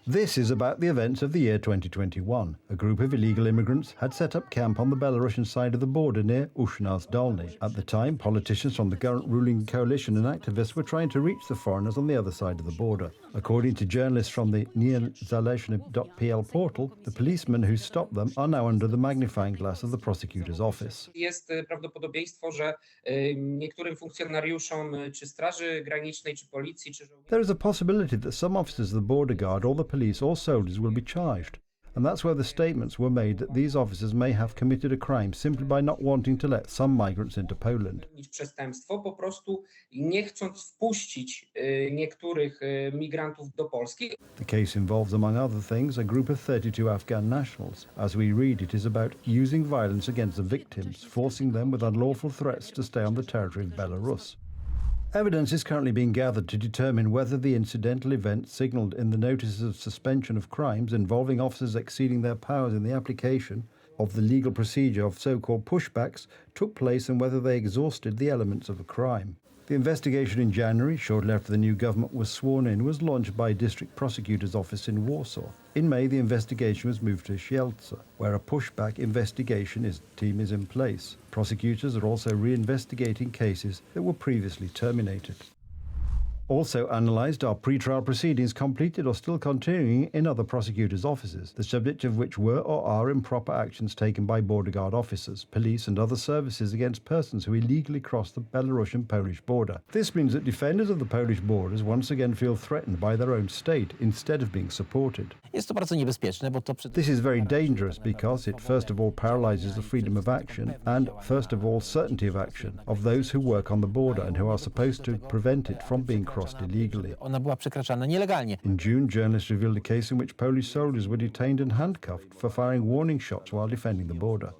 This is about the events of the year 2021. A group of illegal immigrants had set up camp on the Belarusian side of the border near Ushnas-Dolny. At the time, politicians from the current ruling coalition and activists were trying to reach the foreigners on the other side of the border. According to journalists from the niezależny.pl portal, the policemen who stopped them are now under the magnifying glass of the prosecutor's office. Jest prawdopodobieństwo, że niektórym funkcjonariuszom czy Straży Granicznej, czy Policji, czy żołnierzy... There is a possibility that some officers of the border guard or the police or soldiers will be charged. And that's where the statements were made that these officers may have committed a crime simply by not wanting to let some migrants into Poland. Przestępstwo, po prostu nie chcąc wpuścić niektórych migrantów do Polski. The case involves, among other things, a group of 32 Afghan nationals. As we read, it is about using violence against the victims, forcing them with unlawful threats to stay on the territory of Belarus. Evidence is currently being gathered to determine whether the incidental event signalled in the notices of suspension of crimes involving officers exceeding their powers in the application of the legal procedure of so-called pushbacks took place and whether they exhausted the elements of a crime. The investigation in January, shortly after the new government was sworn in, was launched by a district prosecutor's office in Warsaw. In May, the investigation was moved to Sielce, where a pushback investigation team is in place. Prosecutors are also reinvestigating cases that were previously terminated. Also analysed are pre-trial proceedings completed or still continuing in other prosecutors' offices, the subject of which were or are improper actions taken by border guard officers, police and other services against persons who illegally cross the Belarusian-Polish border. This means that defenders of the Polish borders once again feel threatened by their own state instead of being supported. This is very dangerous because it first of all paralyzes the freedom of action and first of all certainty of action of those who work on the border and who are supposed to prevent it from being crossed illegally. In June, journalists revealed a case in which Polish soldiers were detained and handcuffed for firing warning shots while defending the border.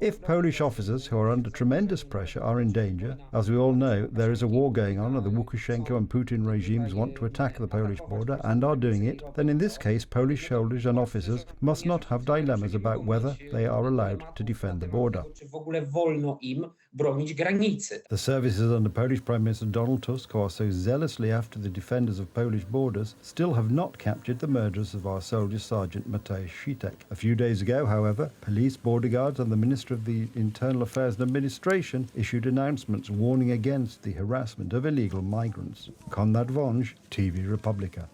If Polish officers who are under tremendous pressure are in danger, as we all know, there is a war going on and the Lukashenko and Putin regimes want to attack the Polish border and are doing it, then in this case Polish soldiers and officers must not have dilemmas about whether they are allowed to defend the border. The services under Polish Prime Minister Donald Tusk, who are so zealously after the defenders of Polish borders, still have not captured the murderers of our soldier Sergeant Mateusz Sitek. A few days ago, however, police, border guards and the Minister of the Internal Affairs and Administration issued announcements warning against the harassment of illegal migrants. Konrad Wąż, TV Republika.